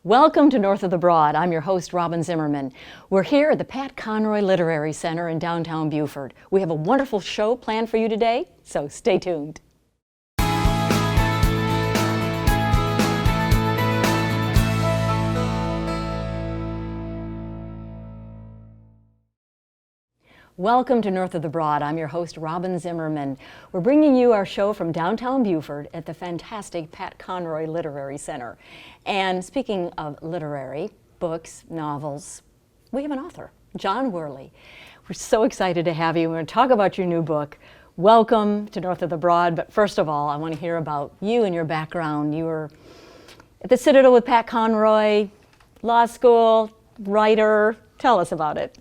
Welcome to North of the Broad. I'm your host, Robin Zimmerman. We're here at the Pat Conroy Literary Center in downtown Beaufort. We have a wonderful show planned for you today, so stay tuned. Welcome to North of the Broad. I'm your host, Robin Zimmerman. We're bringing you our show from downtown Beaufort at the fantastic Pat Conroy Literary Center. And speaking of literary, books, novels, we have an author, JohnWarley. We're so excited to have you. We're going to talk about your new book. Welcome to North of the Broad. But first of all, I want to hear about you and your background. You were at the Citadel with Pat Conroy, law school, writer. Tell us about it.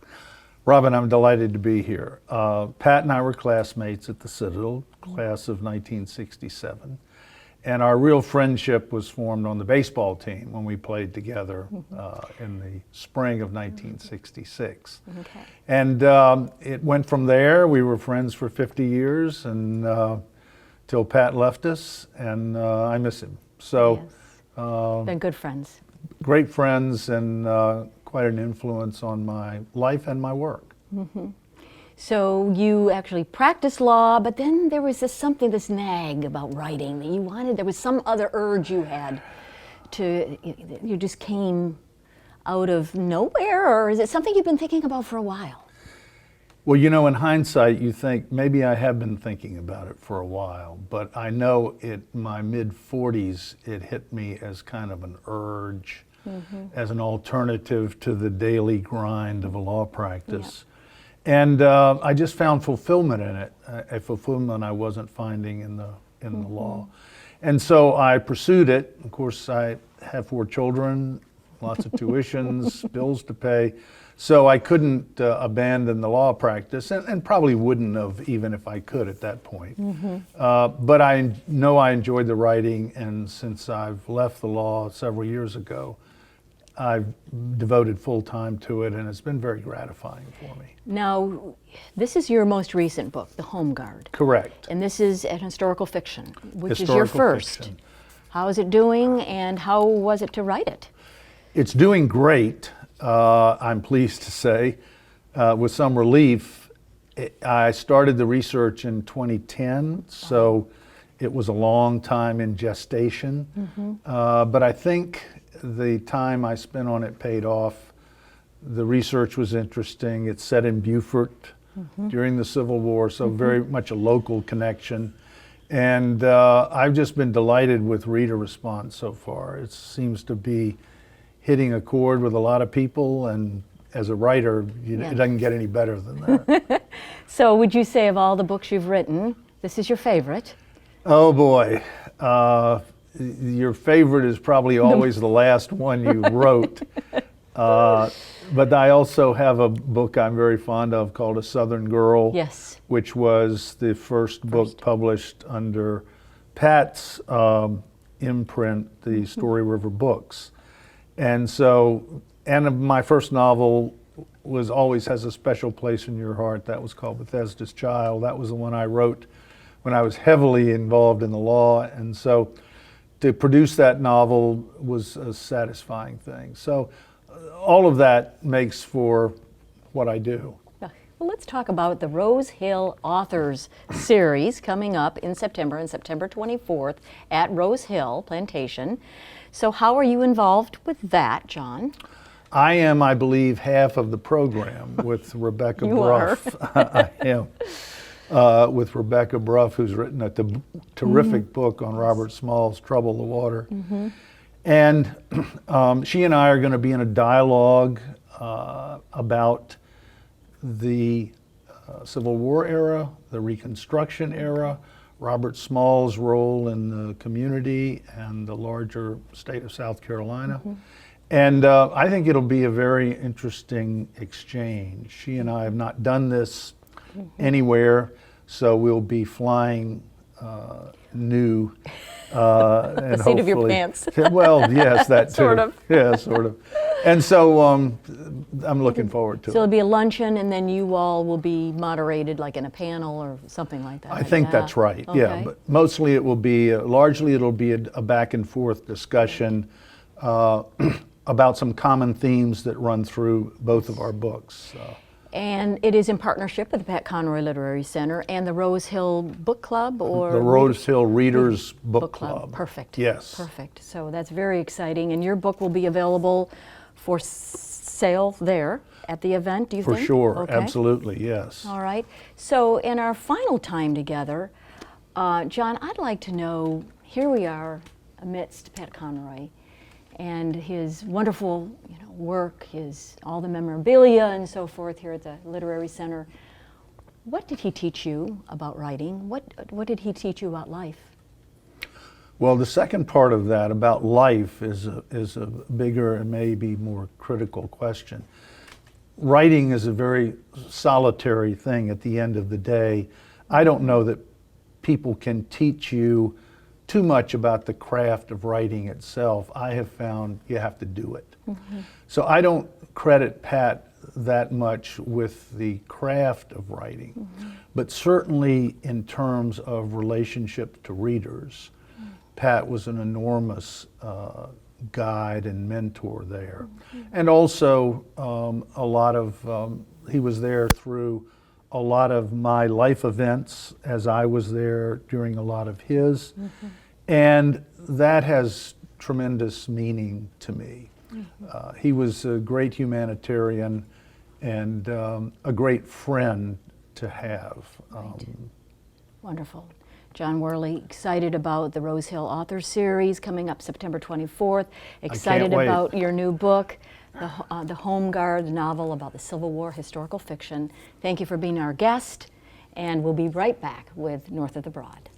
Robin, I'm delighted to be here. Pat and I were classmates at the Citadel, class of 1967. And our real friendship was formed on the baseball team when we played together in the spring of 1966. Okay. And it went from there. We were friends for 50 years and till Pat left us, and I miss him. So, yes. Been good friends. Great friends, and quite an influence on my life and my work. Mm-hmm. So you actually practiced law, but then there was this nag about writing that you wanted. There was some other urge you had you just came out of nowhere, or is it something you've been thinking about for a while? Well, you know, in hindsight, you think maybe I have been thinking about it for a while, but I know in my mid-40s, it hit me as kind of an urge, as an alternative to the daily grind of a law practice. Yeah. And I just found fulfillment in it, a fulfillment I wasn't finding in the law. And so I pursued it. Of course, I have 4 children, lots of tuitions, bills to pay. So I couldn't abandon the law practice, and probably wouldn't have even if I could at that point. But I know I enjoyed the writing, and since I've left the law several years ago, I've devoted full time to it, and it's been very gratifying for me. Now, this is your most recent book, The Home Guard. Correct. And this is an historical fiction, which is your first. Fiction. How is it doing, and how was it to write it? It's doing great, I'm pleased to say, with some relief. I started the research in 2010, so it was a long time in gestation. But I think the time I spent on it paid off. The research was interesting. It's set in Beaufort during the Civil War, so very much a local connection. And I've just been delighted with reader response so far. It seems to be hitting a chord with a lot of people, and as a writer, it doesn't get any better than that. So would you say of all the books you've written, this is your favorite? Oh boy. Your favorite is probably always the last one you wrote. But I also have a book I'm very fond of called A Southern Girl, which was the first book published under Pat's imprint, the Story River Books. And so, and my first novel always has a special place in your heart. That was called Bethesda's Child. That was the one I wrote when I was heavily involved in the law. And so to produce that novel was a satisfying thing. So all of that makes for what I do. Well, let's talk about the Rose Hill Authors Series coming up in September, on September 24th at Rose Hill Plantation. So how are you involved with that, John? I am, I believe, half of the program with Rebecca Bruff. I am. With Rebecca Bruff, who's written a terrific book on Robert Small's Trouble the Water. And she and I are going to be in a dialogue about the Civil War era, the Reconstruction era, Robert Small's role in the community and the larger state of South Carolina. And I think it'll be a very interesting exchange. She and I have not done this anywhere, so we'll be flying new. The seat of your pants. Well, yes, that too. Sort of. Yeah, sort of. And so I'm looking forward to it. So it'll be a luncheon, and then you all will be moderated like in a panel or something like that. I think that's right, yeah. But mostly it will be, largely it'll be a back and forth discussion. about some common themes that run through both of our books. And it is in partnership with the Pat Conroy Literary Center and the Rose Hill Book Club, or The Rose Hill Readers Book Club. Perfect. Yes. Perfect. So that's very exciting. And your book will be available for sale there at the event, do you think? For sure, Okay. absolutely, yes. All right. So in our final time together, John, I'd like to know, here we are amidst Pat Conroy and his wonderful work, all the memorabilia and so forth here at the Literary Center. What did he teach you about writing? What did he teach you about life? Well, the second part of that, about life, is a bigger and maybe more critical question. Writing is a very solitary thing at the end of the day. I don't know that people can teach you too much about the craft of writing itself. I have found you have to do it. Mm-hmm. So I don't credit Pat that much with the craft of writing, mm-hmm. but certainly in terms of relationship to readers, mm-hmm. Pat was an enormous guide and mentor there. Mm-hmm. And also he was there through a lot of my life events as I was there during a lot of his. Mm-hmm. And that has tremendous meaning to me. Mm-hmm. He was a great humanitarian and a great friend to have. Right. Wonderful. John Warley, excited about the Rose Hill Author Series coming up September 24th. Excited about your new book, The Home Guard, the novel about the Civil War historical fiction. Thank you for being our guest, and we'll be right back with North of the Broad.